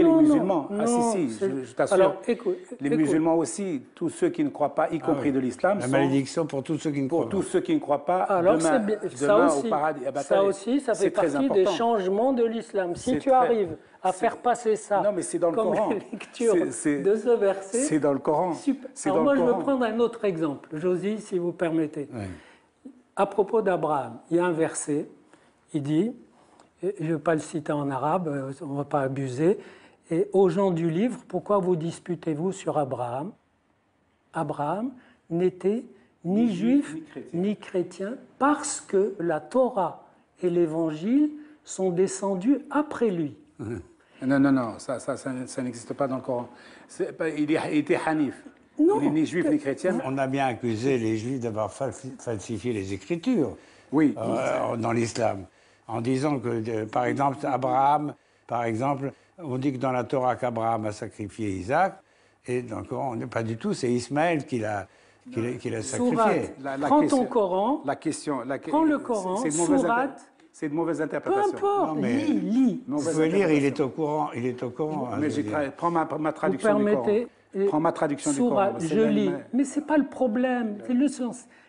compris les musulmans. Non, ah si, je t'assure. Alors, les musulmans aussi, tous ceux qui ne croient pas, y compris de l'islam, la malédiction pour tous ceux qui ne croient pas. Pour tous ceux qui ne croient pas, alors, demain au paradis. Ah bah, ça aussi, ça fait partie des changements de l'islam. Si tu arrives à faire passer ça non, mais c'est dans le comme Coran. lecture de ce verset... C'est dans le Coran. Alors moi, je veux prendre un autre exemple, Josie, si vous permettez. Oui. À propos d'Abraham, il y a un verset, il dit, je ne vais pas le citer en arabe, on ne va pas abuser, et aux gens du livre, pourquoi vous disputez-vous sur Abraham? Abraham n'était ni juif ni chrétien parce que la Torah et l'Évangile sont descendus après lui. Non, ça n'existe pas dans le Coran. Il était hanif. Non, il n'est ni juif ni chrétien. On a bien accusé les juifs d'avoir falsifié les Écritures dans l'islam, en disant que, par exemple, Abraham, on dit que dans la Torah qu'Abraham a sacrifié Isaac, et dans le Coran, pas du tout, c'est Ismaël qui l'a sacrifié. Prends ton Coran, prends le Coran, c'est de mauvaise interprétation. Peu importe, lis. Vous pouvez lire, il est au courant. Mais prends ma traduction du Coran. Prends ma traduction du Coran. Je lis. Mais ce n'est pas le problème.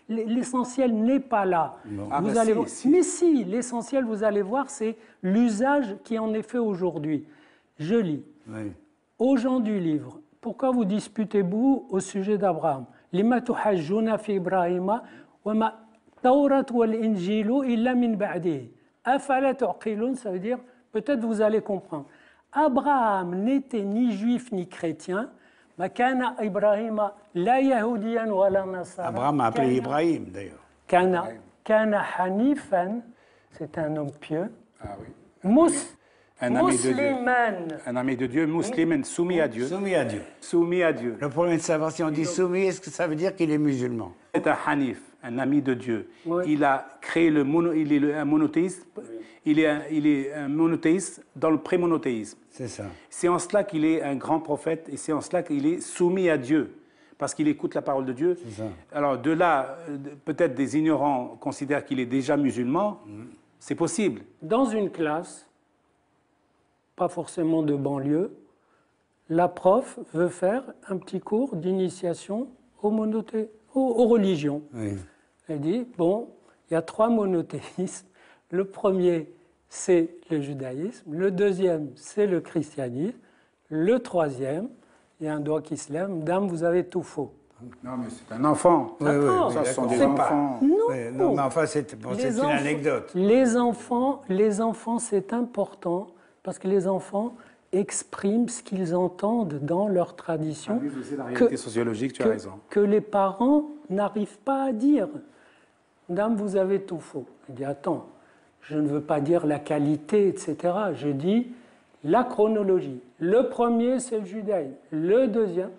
L'essentiel n'est pas là. Vous allez voir. Mais si, l'essentiel, vous allez voir, c'est l'usage qui en est fait aujourd'hui. Je lis. Oui. Aux gens du livre, pourquoi vous disputez-vous au sujet d'Abraham? Lima tuhajjuna fi Ibrahima wa ma Tawrat wal Injilu illa min ba'dihi. Afala tu'qilun, ça veut dire, peut-être vous allez comprendre. Abraham n'était ni juif ni chrétien. Abraham a appelé Ibrahim, d'ailleurs. Kana hanifan, c'est un homme pieux. Ah oui. Un ami de Dieu, musulman, soumis à Dieu. Soumis à Dieu. Soumis à Dieu. Le problème est de savoir si on dit soumis, est-ce que ça veut dire qu'il est musulman? C'est un hanif, un ami de Dieu. Oui. Il a créé il est un monothéiste. Il est un monothéiste dans le prémonothéisme. C'est ça. C'est en cela qu'il est un grand prophète et c'est en cela qu'il est soumis à Dieu, parce qu'il écoute la parole de Dieu. C'est ça. Alors de là, peut-être des ignorants considèrent qu'il est déjà musulman. C'est possible. Dans une classe, pas forcément de banlieue, la prof veut faire un petit cours d'initiation aux religions. Oui. Elle dit, bon, il y a 3 monothéismes. Le premier, c'est le judaïsme. Le deuxième, c'est le christianisme. Le troisième, il y a un doigt qui se lève. Dame, vous avez tout faux. Non, mais c'est un enfant. Oui, ça, ce sont des enfants. Non, mais enfin, c'est une anecdote. Les enfants, c'est important parce que les enfants expriment ce qu'ils entendent dans leur tradition. C'est la réalité sociologique, tu as raison. Que les parents n'arrivent pas à dire. Dame, vous avez tout faux. Il dit, attends, je ne veux pas dire la qualité, etc. Je dis la chronologie. Le premier, c'est le judaïsme. Le deuxième,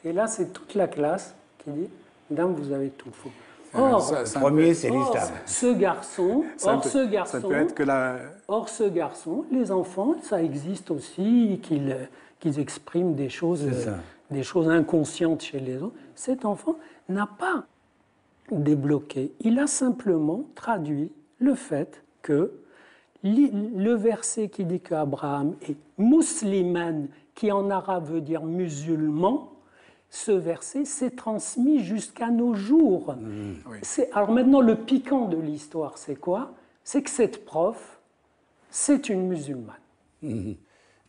et là, c'est toute la classe qui dit, Dame, vous avez tout faux. Or, le premier, c'est l'islam. Ce garçon, ça peut être que or, ce garçon, les enfants, ça existe aussi, qu'ils expriment des choses inconscientes chez les autres. Cet enfant n'a pas débloqué. Il a simplement traduit le fait que le verset qui dit qu'Abraham est musulman, qui en arabe veut dire musulman, ce verset s'est transmis jusqu'à nos jours. Oui. Alors maintenant, le piquant de l'histoire, c'est quoi? C'est que cette prof, c'est une musulmane. Il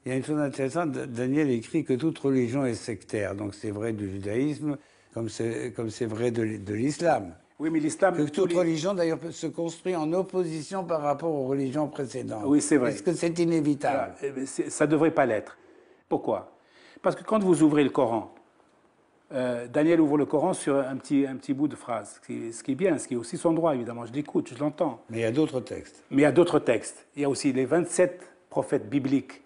y a une chose intéressante, Daniel écrit que toute religion est sectaire, donc c'est vrai du judaïsme comme c'est vrai de l'islam. Oui, mais l'islam... Que toute religion, d'ailleurs, se construit en opposition par rapport aux religions précédentes. Oui, c'est vrai. Est-ce que c'est inévitable? Ça ne devrait pas l'être. Pourquoi? Parce que quand vous ouvrez le Coran, Daniel ouvre le Coran sur un petit bout de phrase, ce qui est bien, ce qui est aussi son droit, évidemment. Je l'écoute, je l'entends. Mais il y a d'autres textes. Mais il y a d'autres textes. Il y a aussi les 27 prophètes bibliques,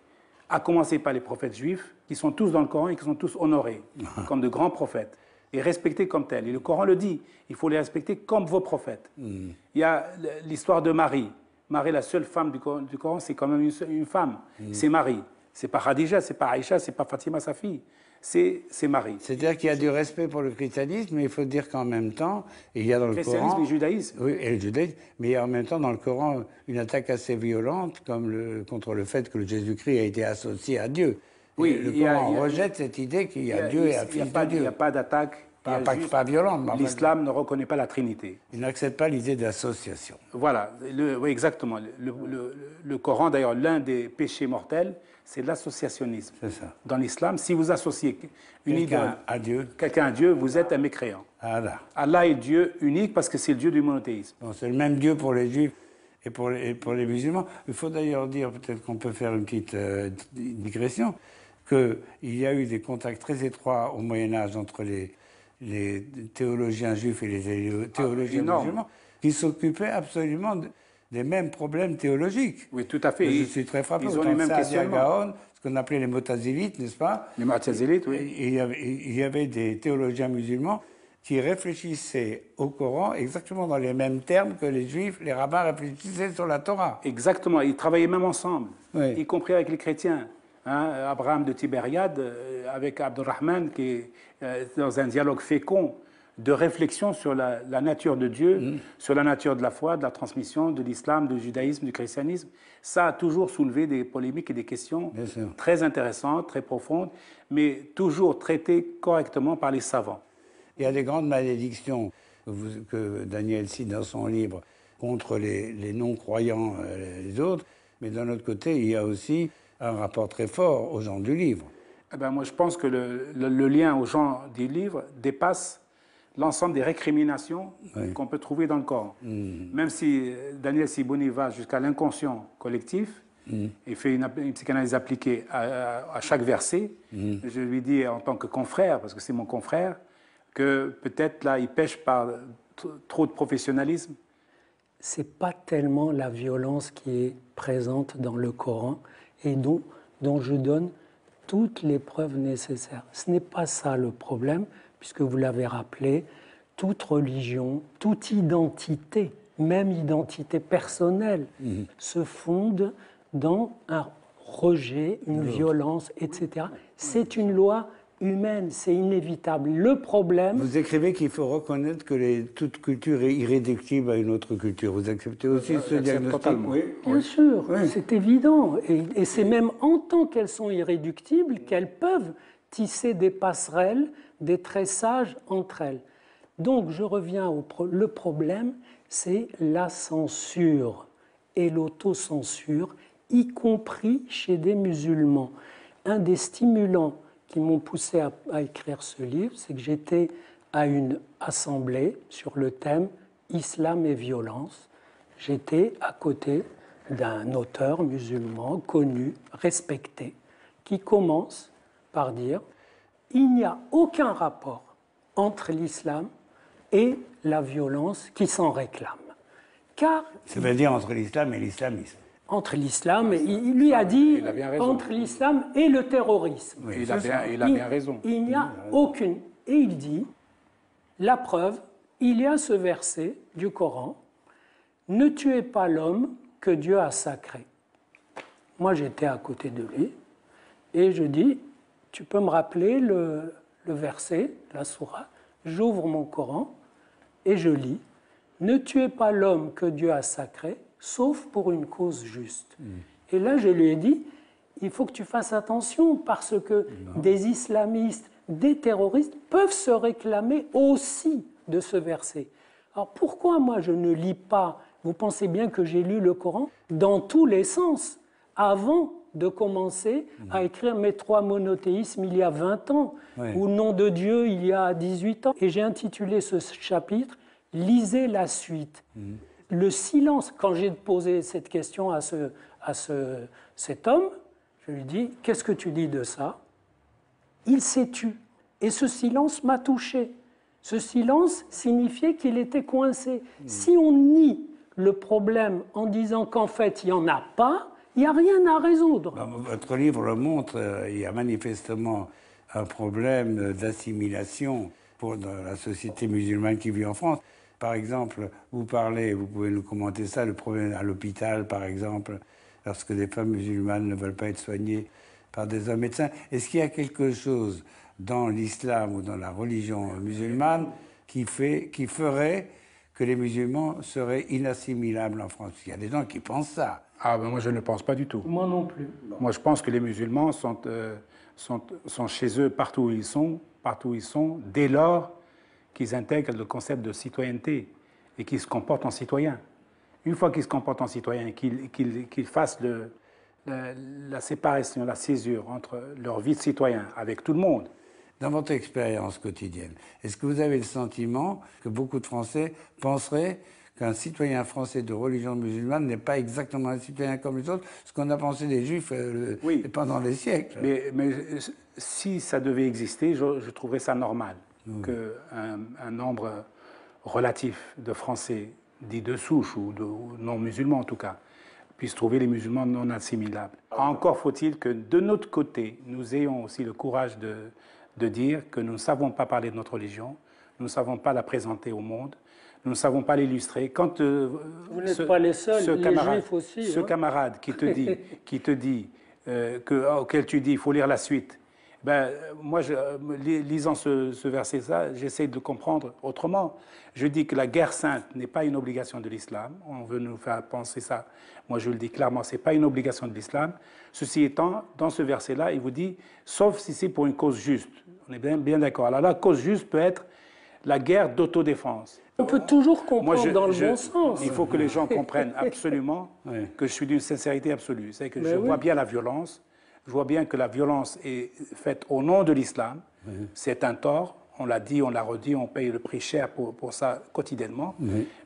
à commencer par les prophètes juifs, qui sont tous dans le Coran et qui sont tous honorés comme de grands prophètes et respectés comme tels. Et le Coran le dit, il faut les respecter comme vos prophètes. Il y a l'histoire de Marie. Marie, la seule femme du Coran, c'est quand même une femme. C'est Marie. C'est pas Khadija, c'est pas Aïcha, c'est pas Fatima, sa fille. C'est Marie. C'est-à-dire qu'il y a du respect pour le christianisme, mais il faut dire qu'en même temps, il y a dans le christianisme Coran... et le judaïsme. Oui, et le judaïsme, mais il y a en même temps dans le Coran une attaque assez violente contre le fait que le Jésus-Christ a été associé à Dieu. Oui, le Coran rejette cette idée qu'il y a Dieu et un fils de Dieu. Il n'y a pas d'attaque. Pas violente. L'islam ne reconnaît pas la Trinité. Il n'accepte pas l'idée d'association. Voilà, oui, exactement. Le Coran, d'ailleurs, l'un des péchés mortels, c'est l'associationnisme. C'est ça. Dans l'islam, si vous associez quelqu'un à Dieu, vous êtes un mécréant. Allah. Allah est Dieu unique parce que c'est le Dieu du monothéisme. Bon, c'est le même Dieu pour les Juifs et pour les musulmans. Il faut d'ailleurs dire, peut-être qu'on peut faire une petite digression, qu'il y a eu des contacts très étroits au Moyen-Âge entre les théologiens juifs et les théologiens musulmans, qui s'occupaient absolument des mêmes problèmes théologiques. Oui, tout à fait. Je suis très frappé. Ils ont les mêmes questionnements. Ce qu'on appelait les Mutazilites, n'est-ce pas? Les Mutazilites, oui. Il y avait des théologiens musulmans qui réfléchissaient au Coran exactement dans les mêmes termes que les Juifs, les rabbins réfléchissaient sur la Torah. Exactement. Ils travaillaient même ensemble, oui. Y compris avec les chrétiens. Abraham de Tibériade avec Abdurrahman qui est dans un dialogue fécond de réflexion sur la nature de Dieu, sur la nature de la foi, de la transmission, de l'islam, du judaïsme, du christianisme. Ça a toujours soulevé des polémiques et des questions très intéressantes, très profondes, mais toujours traitées correctement par les savants. Il y a des grandes malédictions que Daniel cite dans son livre contre les non-croyants, les autres, mais d'un autre côté, il y a aussi un rapport très fort aux gens du livre. Eh ben, moi, je pense que le lien aux gens du livre dépasse l'ensemble des récriminations qu'on peut trouver dans le Coran. Même si Daniel Sibouni va jusqu'à l'inconscient collectif et fait une psychanalyse appliquée à chaque verset, je lui dis en tant que confrère, parce que c'est mon confrère, que peut-être là, il pêche par trop de professionnalisme. C'est pas tellement la violence qui est présente dans le Coran et dont je donne toutes les preuves nécessaires. Ce n'est pas ça le problème, puisque vous l'avez rappelé, toute religion, toute identité, même identité personnelle, se fonde dans un rejet, une violence, etc. C'est une loi humaine, c'est inévitable. Le problème... Vous écrivez qu'il faut reconnaître que toute culture est irréductible à une autre culture. Vous acceptez aussi ce diagnostic? Oui. Bien sûr, c'est évident. Et c'est même en tant qu'elles sont irréductibles qu'elles peuvent tisser des passerelles, des tressages entre elles. Donc, je reviens le problème, c'est la censure et l'autocensure, y compris chez des musulmans. Un des stimulants qui m'ont poussé à écrire ce livre, c'est que j'étais à une assemblée sur le thème Islam et violence. J'étais à côté d'un auteur musulman connu, respecté, qui commence par dire « Il n'y a aucun rapport entre l'islam et la violence qui s'en réclame. » Car... Ça veut dire entre l'islam et l'islamisme. Entre l'islam, il lui a dit entre l'islam et le terrorisme. Oui, il a bien raison. Il n'y a aucune. Et il dit, la preuve, il y a ce verset du Coran, ne tuez pas l'homme que Dieu a sacré. Moi, j'étais à côté de lui et je dis, tu peux me rappeler le verset, la sourate. J'ouvre mon Coran et je lis, ne tuez pas l'homme que Dieu a sacré, sauf pour une cause juste. Et là, je lui ai dit, il faut que tu fasses attention parce que des islamistes, des terroristes peuvent se réclamer aussi de ce verset. Alors pourquoi moi je ne lis pas, vous pensez bien que j'ai lu le Coran dans tous les sens, avant de commencer à écrire mes 3 monothéismes il y a 20 ans, ou Nom de Dieu il y a 18 ans. Et j'ai intitulé ce chapitre « Lisez la suite ». Le silence, quand j'ai posé cette question à cet homme, je lui dis « Qu'est-ce que tu dis de ça ?» Il s'est tu. Et ce silence m'a touché. Ce silence signifiait qu'il était coincé. Si on nie le problème en disant qu'en fait, il n'y en a pas, il n'y a rien à résoudre. Votre livre le montre, il y a manifestement un problème d'assimilation pour la société musulmane qui vit en France. Par exemple, vous pouvez nous commenter ça, le problème à l'hôpital, par exemple, lorsque des femmes musulmanes ne veulent pas être soignées par des hommes médecins. Est-ce qu'il y a quelque chose dans l'islam ou dans la religion musulmane qui ferait que les musulmans seraient inassimilables en France? Il y a des gens qui pensent ça. Ah ben moi je ne pense pas du tout. Moi non plus. Moi je pense que les musulmans sont chez eux partout où ils sont, dès lors qu'ils intègrent le concept de citoyenneté et qu'ils se comportent en citoyens. Une fois qu'ils se comportent en citoyens, qu'ils fassent la séparation, la césure entre leur vie de citoyen avec tout le monde. Dans votre expérience quotidienne, est-ce que vous avez le sentiment que beaucoup de Français penseraient qu'un citoyen français de religion musulmane n'est pas exactement un citoyen comme les autres, ce qu'on a pensé des Juifs pendant des siècles? Mais si ça devait exister, je trouverais ça normal qu'un nombre relatif de Français dits de souche ou non musulmans en tout cas puissent trouver les musulmans non assimilables. Encore faut-il que de notre côté, nous ayons aussi le courage de dire que nous ne savons pas parler de notre religion, nous ne savons pas la présenter au monde, nous ne savons pas l'illustrer. Quand vous n'êtes pas les seuls, les Juifs aussi. Ce camarade qui te dit auquel tu dis il faut lire la suite, ben moi, lisant ce verset-là, j'essaie de le comprendre autrement. Je dis que la guerre sainte n'est pas une obligation de l'islam. On veut nous faire penser ça. Moi, je le dis clairement, c'est pas une obligation de l'islam. Ceci étant, dans ce verset-là, il vous dit, sauf si c'est pour une cause juste. On est bien d'accord. Alors la cause juste peut être la guerre d'autodéfense. On peut toujours comprendre dans le bon sens. Il faut que les gens comprennent absolument que je suis d'une sincérité absolue. C'est que je vois bien la violence. Je vois bien que la violence est faite au nom de l'islam. C'est un tort. On l'a dit, on l'a redit, on paye le prix cher pour ça quotidiennement.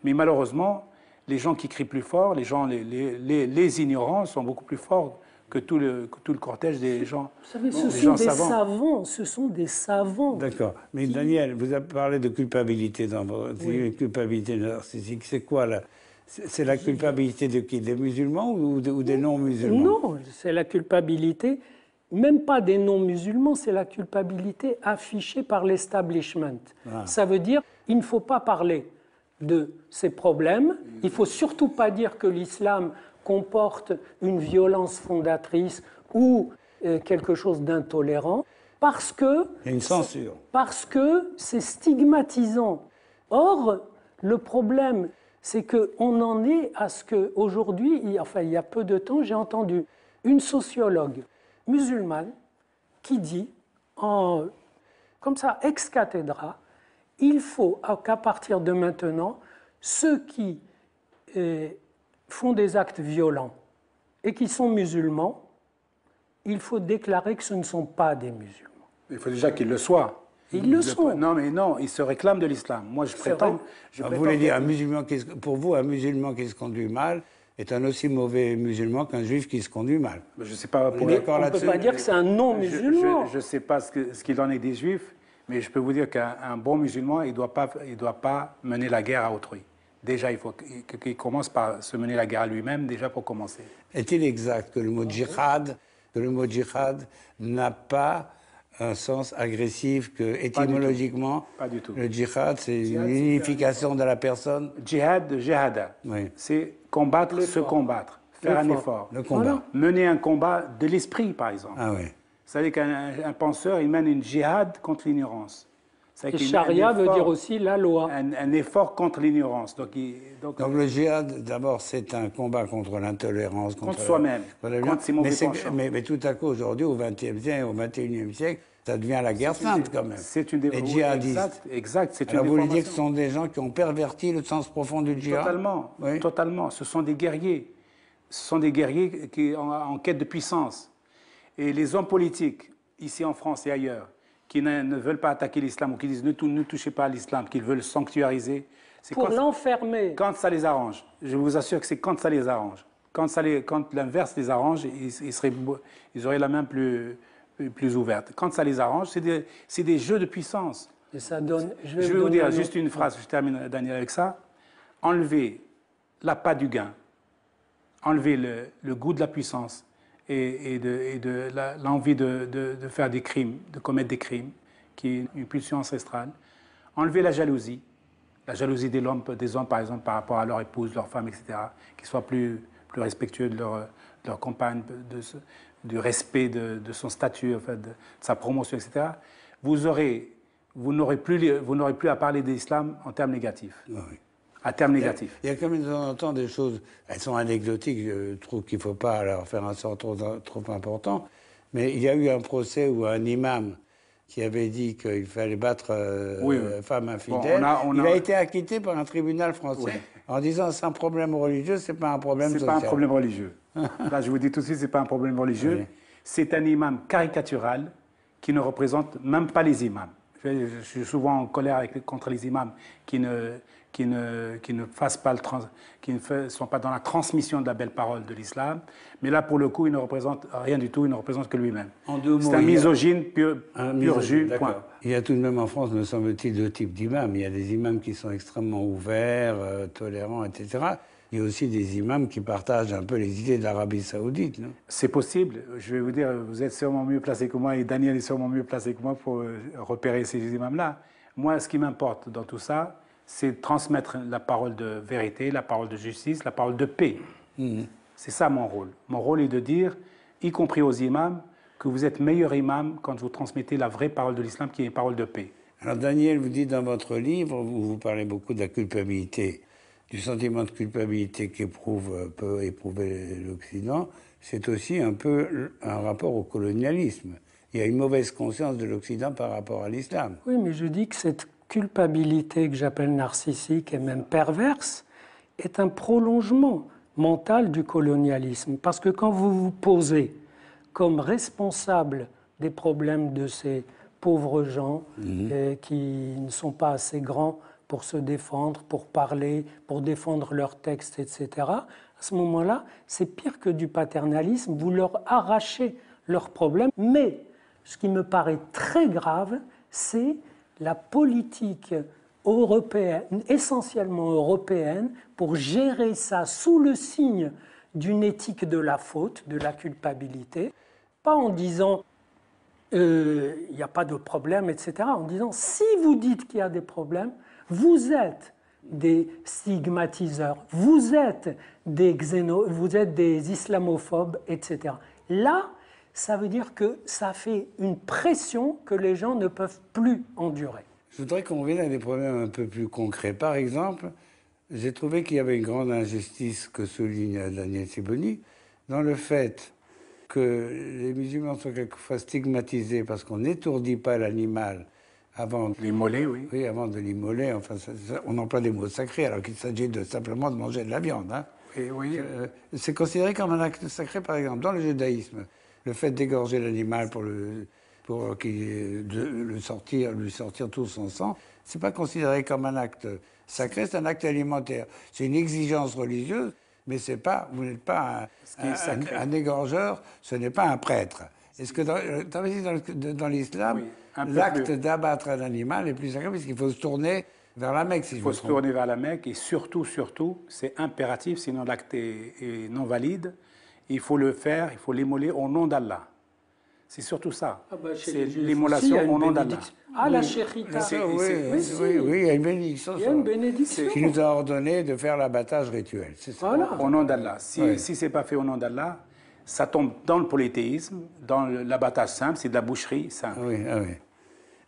Mais malheureusement, les gens qui crient plus fort, les ignorants sont beaucoup plus forts que tout le cortège des gens. Vous savez, ce sont des savants. Ce sont des savants. D'accord. Mais Daniel, vous avez parlé de culpabilité dans votre culpabilité narcissique. C'est quoi là? C'est la culpabilité de qui? Des musulmans ou des non-musulmans? Non, c'est la culpabilité, même pas des non-musulmans, c'est la culpabilité affichée par l'establishment. Ça veut dire il ne faut pas parler de ces problèmes, il ne faut surtout pas dire que l'islam comporte une violence fondatrice ou quelque chose d'intolérant, parce que... Il y a une censure. Parce que c'est stigmatisant. Or, le problème, c'est qu'on en est à ce qu'aujourd'hui, il y a peu de temps, j'ai entendu une sociologue musulmane qui dit, comme ça, ex cathedra, il faut qu'à partir de maintenant, ceux qui font des actes violents et qui sont musulmans, il faut déclarer que ce ne sont pas des musulmans. Il faut déjà qu'ils le soient. Ils le sont. Non, mais non, ils se réclament de l'islam. Moi, je prétends... Vous voulez dire, pour vous, un musulman qui se conduit mal est un aussi mauvais musulman qu'un juif qui se conduit mal. Je ne sais pas... On ne peut pas dire que c'est un non-musulman. Je ne sais pas ce qu'il en est des juifs, mais je peux vous dire qu'un bon musulman, il ne doit pas mener la guerre à autrui. Déjà, il faut qu'il commence par se mener la guerre à lui-même, déjà pour commencer. Est-il exact que le mot djihad n'a pas un sens agressif, que étymologiquement, pas du tout. Le djihad, c'est une unification de la personne? Djihad de jihada, c'est combattre, se combattre, faire un effort. Le combat. Voilà. Mener un combat de l'esprit, par exemple. Ah oui. C'est-à-dire qu'un penseur, il mène une djihad contre l'ignorance. Et charia veut dire aussi la loi. Un effort contre l'ignorance. Donc le djihad, d'abord, c'est un combat contre l'intolérance. Contre soi-même, contre ses mauvais penchants. Mais tout à coup, aujourd'hui, au XXe siècle, au XXIe siècle, ça devient la guerre sainte, quand même. C'est une déformation. Exact, c'est une Alors, déformation. vous voulez dire que ce sont des gens qui ont perverti le sens profond du djihad? Totalement, totalement. Ce sont des guerriers. Ce sont des guerriers qui en quête de puissance. Et les hommes politiques, ici en France et ailleurs, qui ne veulent pas attaquer l'islam ou qui disent ne touchez pas à l'islam, qu'ils veulent sanctuariser. Pour l'enfermer. Quand ça les arrange. Je vous assure que c'est quand ça les arrange. Quand l'inverse les arrange, ils auraient la main plus ouverte. Quand ça les arrange, c'est des jeux de puissance. Et ça donne, je vais vous dire juste une phrase, je termine, Daniel, avec ça. Enlever l'appât du gain, enlever le goût de la puissance, et l'envie de faire des crimes, de commettre des crimes, qui est une pulsion ancestrale. Enlever la jalousie des hommes par exemple, par rapport à leur épouse, leur femme, etc., qui soient plus respectueux de leur compagne, du respect de son statut, en fait, de sa promotion, etc. Vous n'aurez plus à parler de l'islam en termes négatifs. Oui. à terme négatif. Il y a quand même de temps en temps des choses, elles sont anecdotiques, je trouve qu'il ne faut pas leur faire un sort trop important, mais il y a eu un procès où un imam qui avait dit qu'il fallait battre femme infidèle, il a été acquitté par un tribunal français en disant c'est un problème religieux, c'est pas un problème social. C'est pas un problème religieux. Là, je vous dis tout de suite, c'est pas un problème religieux. Oui. C'est un imam caricatural qui ne représente même pas les imams. Je suis souvent en colère contre les imams qui ne sont pas dans la transmission de la belle parole de l'islam. Mais là, pour le coup, il ne représente rien du tout, il ne représente que lui-même. C'est un misogyne pur jus, point. Il y a tout de même en France, me semble-t-il, deux types d'imams. Il y a des imams qui sont extrêmement ouverts, tolérants, etc. Il y a aussi des imams qui partagent un peu les idées de l'Arabie Saoudite, non? C'est possible. Je vais vous dire, vous êtes sûrement mieux placé que moi, et Daniel est sûrement mieux placé que moi pour repérer ces imams-là. Moi, ce qui m'importe dans tout ça, c'est de transmettre la parole de vérité, la parole de justice, la parole de paix. C'est ça mon rôle. Mon rôle est de dire, y compris aux imams, que vous êtes meilleur imam quand vous transmettez la vraie parole de l'islam, qui est une parole de paix. Alors Daniel, vous dites dans votre livre, vous parlez beaucoup de la culpabilité, du sentiment de culpabilité peut éprouver l'Occident. C'est aussi un peu un rapport au colonialisme. Il y a une mauvaise conscience de l'Occident par rapport à l'islam. Oui, mais je dis que cette culpabilité que j'appelle narcissique et même perverse est un prolongement mental du colonialisme. Parce que quand vous vous posez comme responsable des problèmes de ces pauvres gens qui ne sont pas assez grands pour se défendre, pour parler, pour défendre leurs textes, etc., à ce moment-là, c'est pire que du paternalisme. Vous leur arrachez leurs problèmes. Mais ce qui me paraît très grave, c'est la politique européenne, essentiellement européenne, pour gérer ça sous le signe d'une éthique de la faute, de la culpabilité, pas en disant il n'y a pas de problème, etc., en disant si vous dites qu'il y a des problèmes, vous êtes des stigmatiseurs, vous êtes des islamophobes, etc. Là, ça veut dire que ça fait une pression que les gens ne peuvent plus endurer. Je voudrais qu'on revienne à des problèmes un peu plus concrets. Par exemple, j'ai trouvé qu'il y avait une grande injustice que souligne Daniel Sibony dans le fait que les musulmans sont quelquefois stigmatisés parce qu'on n'étourdit pas l'animal avant de l'immoler, oui. Oui, avant de l'immoler. Enfin, on emploie des mots sacrés alors qu'il s'agit simplement de manger de la viande. Hein. Et oui. C'est considéré comme un acte sacré, par exemple, dans le judaïsme. Le fait d'égorger l'animal pour lui sortir tout son sang, c'est pas considéré comme un acte sacré, c'est un acte alimentaire. C'est une exigence religieuse, mais vous n'êtes pas un égorgeur, ce n'est pas un prêtre. Est-ce que dans l'islam, l'acte d'abattre un animal est plus sacré, puisqu'il faut se tourner vers la Mecque, si je me trompe. Il faut se tourner vers la Mecque, et surtout, c'est impératif, sinon l'acte est non valide. Il faut le faire, il faut l'immoler au nom d'Allah. C'est surtout ça. C'est l'immolation au nom d'Allah. Ah, la shérita. Oui, il y a une bénédiction. Il y a une bénédiction. Qui nous a ordonné de faire l'abattage rituel. C'est ça. Voilà. Au nom d'Allah. Si ce n'est pas fait au nom d'Allah, ça tombe dans le polythéisme, dans l'abattage simple, c'est de la boucherie simple. Oui.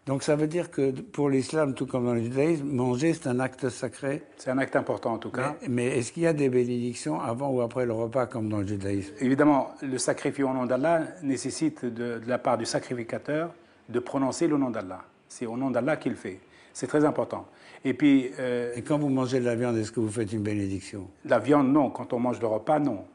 Donc ça veut dire que pour l'islam, tout comme dans le judaïsme, manger, c'est un acte sacré. C'est un acte important en tout cas. Mais est-ce qu'il y a des bénédictions avant ou après le repas, comme dans le judaïsme? Évidemment, le sacrifice au nom d'Allah nécessite de la part du sacrificateur de prononcer le nom d'Allah. C'est au nom d'Allah qu'il fait. C'est très important. Et puis... Et quand vous mangez de la viande, est-ce que vous faites une bénédiction? La viande, non. Quand on mange le repas, non.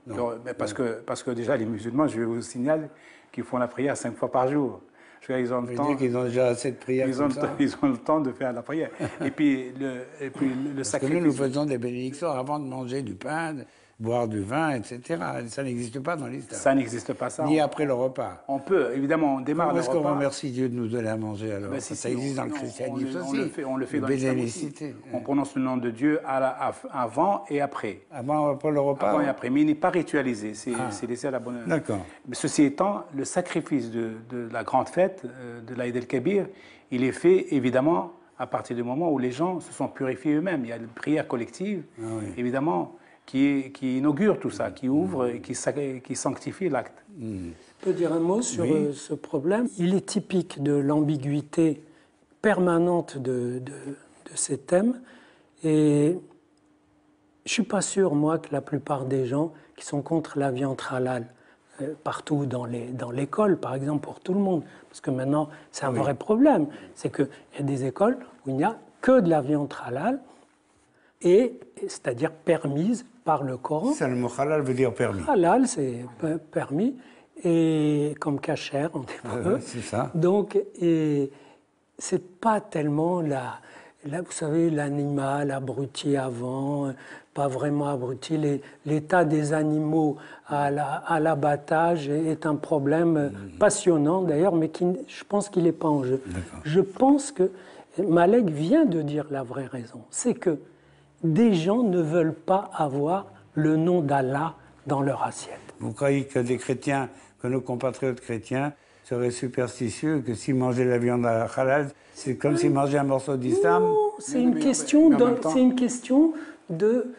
Parce que déjà, les musulmans, je vais vous signaler qu'ils font la prière 5 fois par jour. Ils ont le temps. Qu'ils ont déjà assez de prières. Ils ont le temps de faire la prière. Et puis le sacrifice. Parce que nous faisons des bénédictions avant de manger du pain, boire du vin, etc. Ça n'existe pas dans l'islam. Ça n'existe pas, ça. Ni après le repas. On peut, évidemment, on démarre le repas. Comment est-ce qu'on remercie Dieu de nous donner à manger alors? Ça existe dans le christianisme aussi. On le fait dans l'islam aussi. On prononce le nom de Dieu avant et après. Avant et après le repas? Avant et après. Mais il n'est pas ritualisé. C'est laissé à la bonne heure. D'accord. Ceci étant, le sacrifice de la grande fête, de l'Aïd el-Kabir, il est fait, évidemment, à partir du moment où les gens se sont purifiés eux-mêmes. Il y a une prière collective, évidemment, qui inaugure tout ça, qui ouvre et qui sanctifie l'acte. Je peux dire un mot sur ce problème. Il est typique de l'ambiguïté permanente de ces thèmes. Et je ne suis pas sûr, moi, que la plupart des gens qui sont contre la viande halal, partout dans l'école, par exemple, pour tout le monde, parce que maintenant, c'est un vrai problème, c'est qu'il y a des écoles où il n'y a que de la viande halal, c'est-à-dire permise par le Coran. Ça, le mot halal veut dire permis. Halal, c'est permis, et comme kasher en hébreu. C'est ça. Donc, c'est pas tellement vous savez, l'animal abruti avant, pas vraiment abruti. L'état des animaux à l'abattage est un problème passionnant d'ailleurs, mais je pense qu'il n'est pas en jeu. Je pense que Malek vient de dire la vraie raison. C'est que des gens ne veulent pas avoir le nom d'Allah dans leur assiette. Vous croyez que des chrétiens, que nos compatriotes chrétiens seraient superstitieux, que s'ils mangeaient la viande halal, c'est comme s'ils mangeaient un morceau d'islam? Non, c'est une question de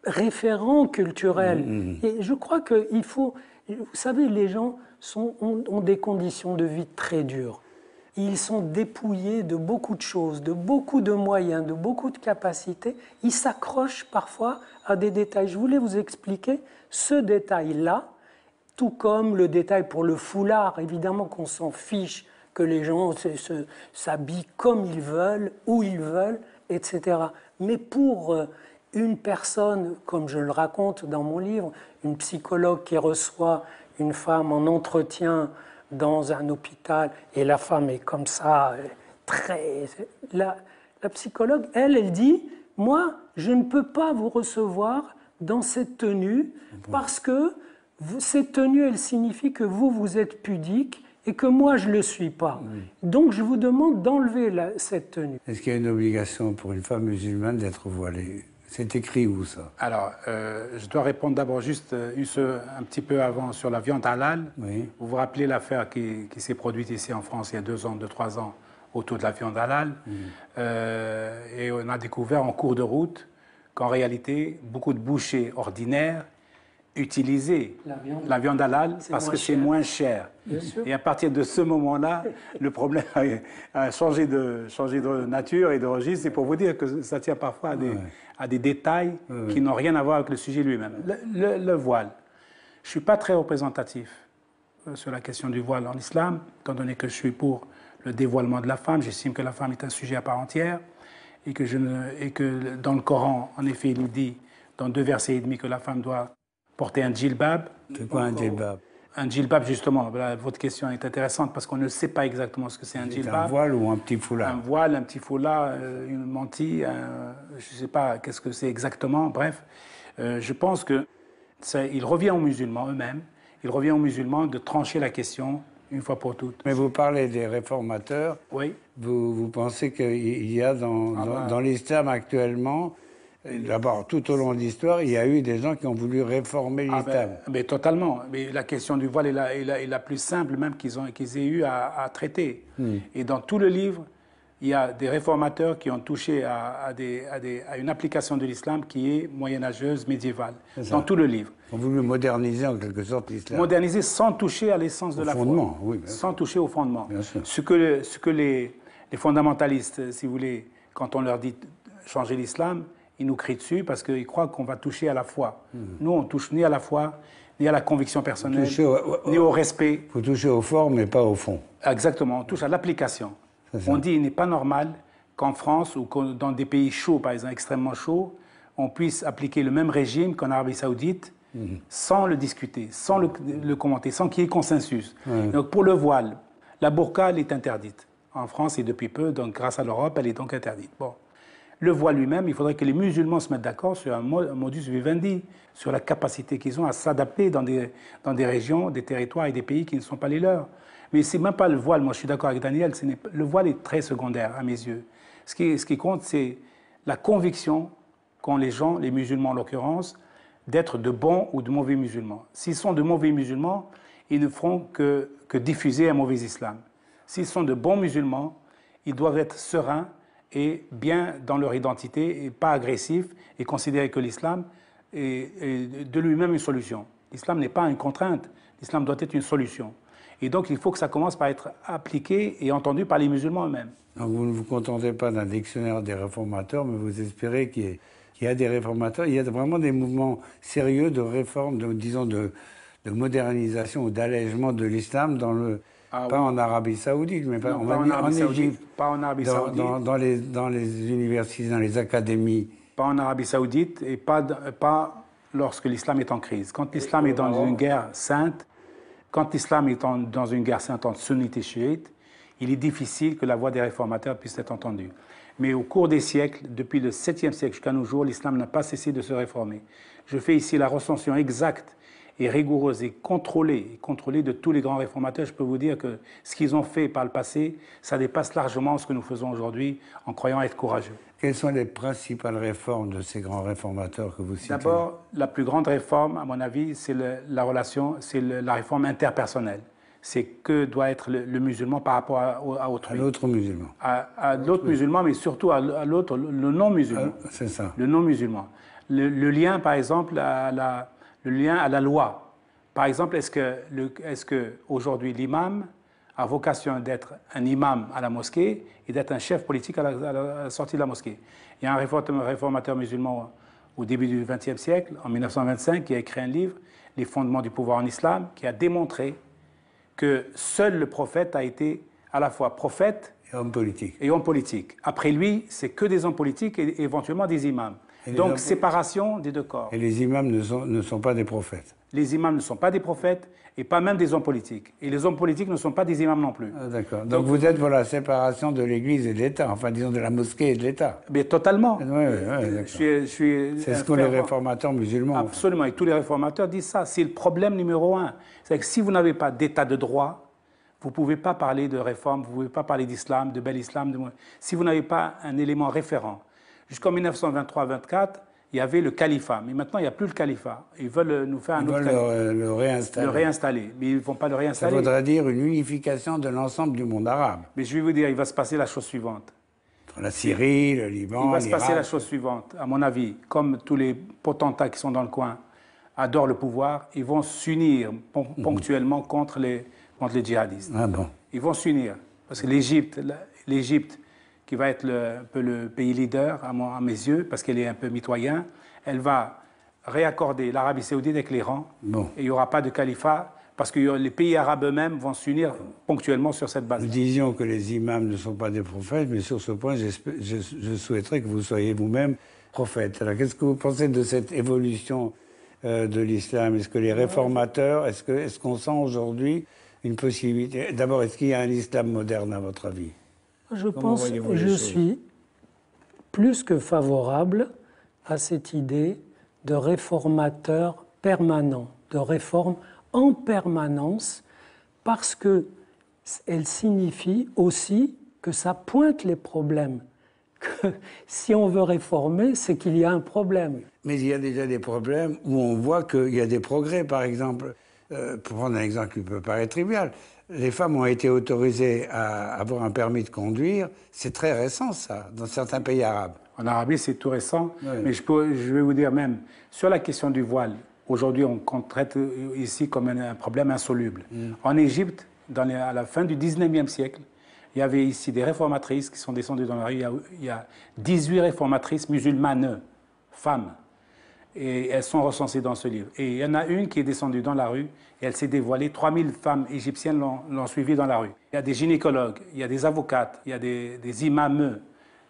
référent culturel. Et je crois qu'il faut... Vous savez, les gens ont des conditions de vie très dures. Ils sont dépouillés de beaucoup de choses, de beaucoup de moyens, de beaucoup de capacités. Ils s'accrochent parfois à des détails. Je voulais vous expliquer ce détail-là, tout comme le détail pour le foulard. Évidemment qu'on s'en fiche, que les gens s'habillent comme ils veulent, où ils veulent, etc. Mais pour une personne, comme je le raconte dans mon livre, une psychologue qui reçoit une femme en entretien dans un hôpital, et la femme est comme ça, très... La psychologue, elle dit, moi, je ne peux pas vous recevoir dans cette tenue, parce que cette tenue, elle signifie que vous êtes pudique, et que moi, je ne le suis pas. Donc, je vous demande d'enlever cette tenue. Est-ce qu'il y a une obligation pour une femme musulmane d'être voilée? C'est écrit où, ça? Alors, je dois répondre d'abord juste un petit peu avant sur la viande halal. Oui. Vous vous rappelez l'affaire qui s'est produite ici en France il y a 2-3 ans autour de la viande halal. Et on a découvert en cours de route qu'en réalité, beaucoup de bouchers ordinaires utilisaient la viande halal parce que c'est moins cher. Et à partir de ce moment-là, le problème a changé de nature et de registre. C'est pour vous dire que ça tient parfois à des détails qui n'ont rien à voir avec le sujet lui-même. Le voile. Je ne suis pas très représentatif sur la question du voile en islam, étant donné que je suis pour le dévoilement de la femme. J'estime que la femme est un sujet à part entière et que dans le Coran, en effet, il nous dit, dans 2 versets et demi, que la femme doit porter un djilbab. C'est quoi un djilbab? Un djilbab, justement, voilà, votre question est intéressante parce qu'on ne sait pas exactement ce que c'est un djilbab. Un voile ou un petit foulard? Un voile, un petit foulard, une mantille, je ne sais pas qu'est-ce que c'est exactement. Bref, je pense qu'il revient aux musulmans eux-mêmes, il revient aux musulmans de trancher la question une fois pour toutes. Mais vous parlez des réformateurs. Oui. Vous pensez qu'il y a dans l'islam actuellement... D'abord, tout au long de l'histoire, il y a eu des gens qui ont voulu réformer l'islam. Mais totalement. Mais la question du voile est la plus simple même qu'ils aient eu à traiter. Et dans tout le livre, il y a des réformateurs qui ont touché à une application de l'islam qui est moyenâgeuse, médiévale. Dans tout le livre. Ils ont voulu moderniser en quelque sorte l'islam. Moderniser sans toucher à l'essence de la foi. Oui, sans toucher au fondement. Bien sûr. Ce que les fondamentalistes, si vous voulez, quand on leur dit changer l'islam, ils nous crient dessus parce qu'ils croient qu'on va toucher à la foi. Nous, on ne touche ni à la foi, ni à la conviction personnelle, ni au respect. Il faut toucher au fond, mais pas au fond. Exactement, on touche à l'application. On dit qu'il n'est pas normal qu'en France ou dans des pays chauds, par exemple extrêmement chauds, on puisse appliquer le même régime qu'en Arabie Saoudite sans le discuter, sans le commenter, sans qu'il y ait consensus. Donc pour le voile, la burqa, elle est interdite. En France, et depuis peu, donc grâce à l'Europe, elle est donc interdite. Bon. Le voile lui-même, il faudrait que les musulmans se mettent d'accord sur un modus vivendi, sur la capacité qu'ils ont à s'adapter dans des régions, des territoires et des pays qui ne sont pas les leurs. Mais ce n'est même pas le voile, moi je suis d'accord avec Daniel, le voile est très secondaire à mes yeux. Ce qui compte, c'est la conviction qu'ont les gens, les musulmans en l'occurrence, d'être de bons ou de mauvais musulmans. S'ils sont de mauvais musulmans, ils ne feront que diffuser un mauvais islam. S'ils sont de bons musulmans, ils doivent être sereins et bien dans leur identité, et pas agressifs, et considérer que l'islam est de lui-même une solution. L'islam n'est pas une contrainte, l'islam doit être une solution. Et donc il faut que ça commence par être appliqué et entendu par les musulmans eux-mêmes. Donc vous ne vous contentez pas d'un dictionnaire des réformateurs, mais vous espérez qu'il y qu'il y a des réformateurs, il y a vraiment des mouvements sérieux de réforme, disons de modernisation ou d'allègement de l'islam pas en Arabie Saoudite, mais non, pas en Égypte, pas en Arabie Saoudite, dans les universités, dans les académies. Pas en Arabie Saoudite et pas lorsque l'islam est en crise. Quand l'islam est dans une guerre sainte, quand l'islam est dans une guerre sainte entre sunnites et chiites, il est difficile que la voix des réformateurs puisse être entendue. Mais au cours des siècles, depuis le 7e siècle jusqu'à nos jours, l'islam n'a pas cessé de se réformer. Je fais ici la recension exacte et rigoureuse et contrôlée de tous les grands réformateurs. Je peux vous dire que ce qu'ils ont fait par le passé, ça dépasse largement ce que nous faisons aujourd'hui en croyant être courageux. Quelles sont les principales réformes de ces grands réformateurs que vous citez? D'abord, la plus grande réforme, à mon avis, c'est la réforme interpersonnelle. C'est que doit être le musulman par rapport à autrui. À l'autre musulman. À l'autre musulman, mais surtout à l'autre, le non-musulman. C'est ça. Le non-musulman. Le lien, par exemple, le lien à la loi. Par exemple, est-ce que aujourd'hui l'imam a vocation d'être un imam à la mosquée et d'être un chef politique à la sortie de la mosquée? Il y a un réformateur musulman au début du XXe siècle, en 1925, qui a écrit un livre, Les fondements du pouvoir en islam, qui a démontré que seul le prophète a été à la fois prophète et homme politique. Après lui, c'est que des hommes politiques et éventuellement des imams. Donc, séparation des deux corps. Et les imams ne sont pas des prophètes. Les imams ne sont pas des prophètes et pas même des hommes politiques. Et les hommes politiques ne sont pas des imams non plus. Ah, d'accord. Donc vous êtes pour la séparation de l'Église et de l'État, enfin disons de la mosquée et de l'État. Mais totalement. Oui, d'accord. C'est ce que les réformateurs musulmans ont fait. Absolument. Et tous les réformateurs disent ça. C'est le problème numéro un. C'est que si vous n'avez pas d'état de droit, vous ne pouvez pas parler de réforme, vous ne pouvez pas parler d'islam, de bel islam. Si vous n'avez pas un élément référent. Jusqu'en 1923-24, il y avait le califat. Mais maintenant, il n'y a plus le califat. Ils veulent nous faire un autre califat. Ils veulent le réinstaller. Le réinstaller. Mais ils ne vont pas le réinstaller. Ça voudrait dire une unification de l'ensemble du monde arabe. Mais je vais vous dire, il va se passer la chose suivante. Entre la Syrie, le Liban, il va se passer la chose suivante, à mon avis. Comme tous les potentats qui sont dans le coin adorent le pouvoir, ils vont s'unir ponctuellement contre les djihadistes. Ah bon. Ils vont s'unir. Parce que l'Égypte, qui va être un peu le pays leader à mes yeux, parce qu'elle est un peu mitoyen, elle va réaccorder l'Arabie Saoudite avec l'Iran. Bon. Et il n'y aura pas de califat, parce que les pays arabes eux-mêmes vont s'unir ponctuellement sur cette base. Nous disions que les imams ne sont pas des prophètes, mais sur ce point, je souhaiterais que vous soyez vous-même prophète. Alors, qu'est-ce que vous pensez de cette évolution de l'islam? Est-ce que les réformateurs, est-ce qu'on sent aujourd'hui une possibilité? D'abord, est-ce qu'il y a un islam moderne, à votre avis? Je suis plus que favorable à cette idée de réformateur permanent, de réforme en permanence, parce qu'elle signifie aussi que ça pointe les problèmes. Que si on veut réformer, c'est qu'il y a un problème. Mais il y a déjà des problèmes où on voit qu'il y a des progrès. Par exemple, pour prendre un exemple qui peut paraître trivial, les femmes ont été autorisées à avoir un permis de conduire. C'est très récent, ça, dans certains pays arabes. En Arabie, c'est tout récent. Oui. Mais je vais vous dire même, sur la question du voile, aujourd'hui, on traite ici comme un problème insoluble. En Égypte, à la fin du 19e siècle, il y avait ici des réformatrices qui sont descendues dans la rue. Il y a 18 réformatrices musulmanes, femmes. Et elles sont recensées dans ce livre. Et il y en a une qui est descendue dans la rue et elle s'est dévoilée. 3000 femmes égyptiennes l'ont suivie dans la rue. Il y a des gynécologues, il y a des avocates, il y a des imams,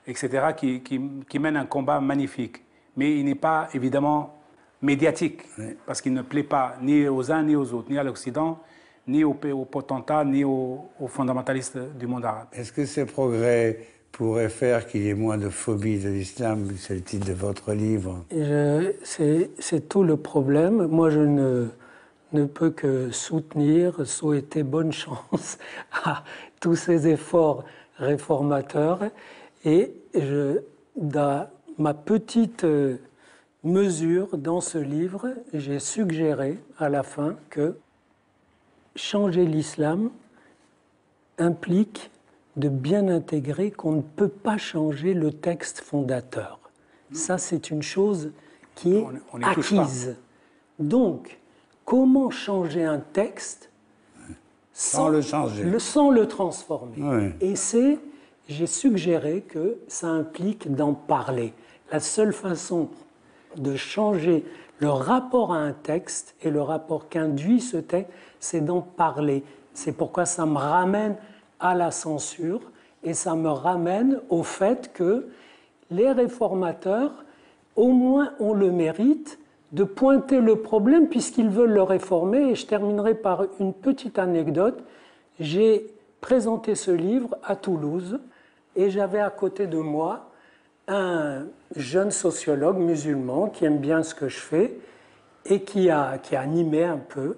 etc., qui mènent un combat magnifique. Mais il n'est pas, évidemment, médiatique, parce qu'il ne plaît pas ni aux uns ni aux autres, ni à l'Occident, ni aux potentats, ni aux fondamentalistes du monde arabe. Est-ce que ces progrès pourraient faire qu'il y ait moins de phobie de l'islam? C'est le titre de votre livre. C'est tout le problème. Moi, je ne peux que souhaiter bonne chance à tous ces efforts réformateurs. Et dans ma petite mesure dans ce livre, j'ai suggéré à la fin que changer l'islam implique de bien intégrer qu'on ne peut pas changer le texte fondateur. Ça, c'est une chose qui est acquise. Donc, comment changer un texte sans le changer, sans le transformer? Oui. Et j'ai suggéré que ça implique d'en parler. La seule façon de changer le rapport à un texte et le rapport qu'induit ce texte, c'est d'en parler. C'est pourquoi ça me ramène à la censure et ça me ramène au fait que les réformateurs, au moins, ont le mérite de pointer le problème puisqu'ils veulent le réformer. Et je terminerai par une petite anecdote. J'ai présenté ce livre à Toulouse et j'avais à côté de moi un jeune sociologue musulman qui aime bien ce que je fais et qui a animé un peu.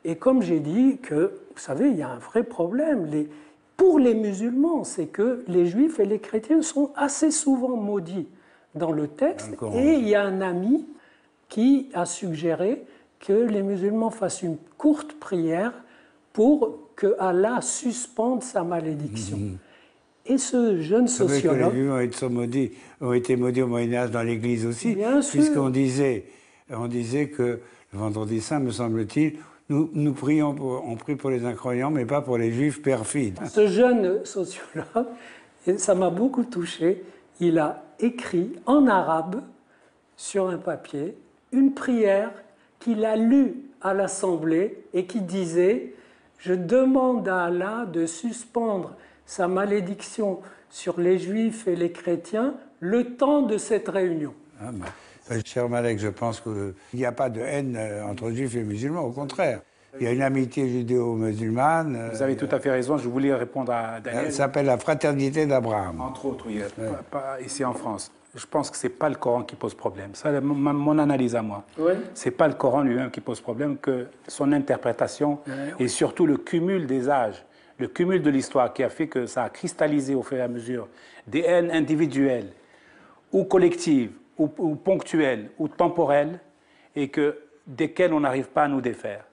Et comme j'ai dit que, vous savez, il y a un vrai problème. Pour les musulmans, c'est que les juifs et les chrétiens sont assez souvent maudits dans le texte. Et il y a un ami qui a suggéré que les musulmans fassent une courte prière pour que Allah suspende sa malédiction. Et ce jeune sociologue... Les juifs ont été maudits au Moyen-Âge dans l'Église aussi, puisqu'on disait que le vendredi saint, me semble-t-il, nous prions, on prie pour les incroyants, mais pas pour les juifs perfides. Ce jeune sociologue, et ça m'a beaucoup touché, il a écrit en arabe, sur un papier, une prière qu'il a lue à l'Assemblée et qui disait « Je demande à Allah de suspendre sa malédiction sur les juifs et les chrétiens le temps de cette réunion. » Cher Malek, je pense qu'il n'y a pas de haine entre juifs et musulmans, au contraire. Il y a une amitié judéo-musulmane. Vous avez tout à fait raison, je voulais répondre à Daniel. Ça s'appelle la fraternité d'Abraham. Entre autres, oui, pas ici en France. Je pense que ce n'est pas le Coran qui pose problème. C'est mon analyse à moi. Oui. Ce n'est pas le Coran lui-même qui pose problème, que son interprétation et surtout le cumul des âges, le cumul de l'histoire qui a fait que ça a cristallisé au fur et à mesure des haines individuelles ou collectives ou ponctuelles ou temporelles et desquelles on n'arrive pas à nous défaire.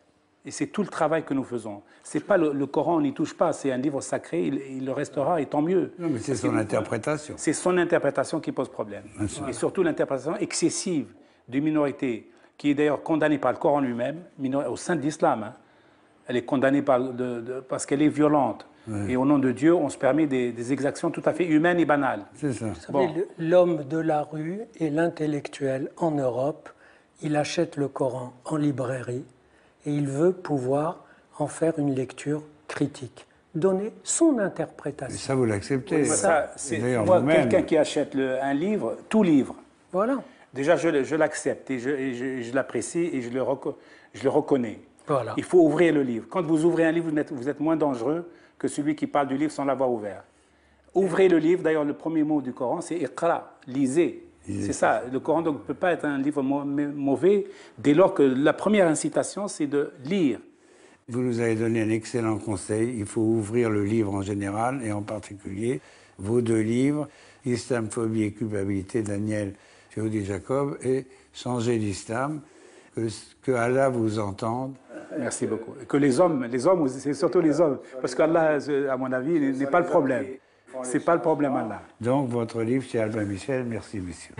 Et c'est tout le travail que nous faisons. C'est pas le Coran, on n'y touche pas, c'est un livre sacré, il le restera, et tant mieux. Non, mais c'est son interprétation. C'est son interprétation qui pose problème. Et surtout l'interprétation excessive d'une minorité, qui est d'ailleurs condamnée par le Coran lui-même, au sein de l'islam. Hein. Elle est condamnée parce qu'elle est violente. Oui. Et au nom de Dieu, on se permet des exactions tout à fait humaines et banales. C'est ça. Vous savez, l'homme de la rue et l'intellectuel en Europe, il achète le Coran en librairie, et il veut pouvoir en faire une lecture critique, donner son interprétation. Et ça, vous l'acceptez. Oui, moi, quelqu'un qui achète un livre, tout livre. Voilà. Déjà, je l'accepte et je l'apprécie et je le reconnais. Voilà. Il faut ouvrir le livre. Quand vous ouvrez un livre, vous êtes moins dangereux que celui qui parle du livre sans l'avoir ouvert. Ouvrez le livre. D'ailleurs, le premier mot du Coran, c'est « Iqra », lisez. C'est ça, le Coran ne peut pas être un livre mauvais dès lors que la première incitation, c'est de lire. Vous nous avez donné un excellent conseil. Il faut ouvrir le livre en général et en particulier vos deux livres, Islamophobie et culpabilité, Daniel Théodie Jacob, et Changer l'islam. Que Allah vous entende. Merci beaucoup. Que les hommes, c'est surtout les hommes, parce qu'Allah, à mon avis, n'est pas le problème. C'est pas le problème, Allah. Donc, votre livre chez Albin Michel. Merci, monsieur.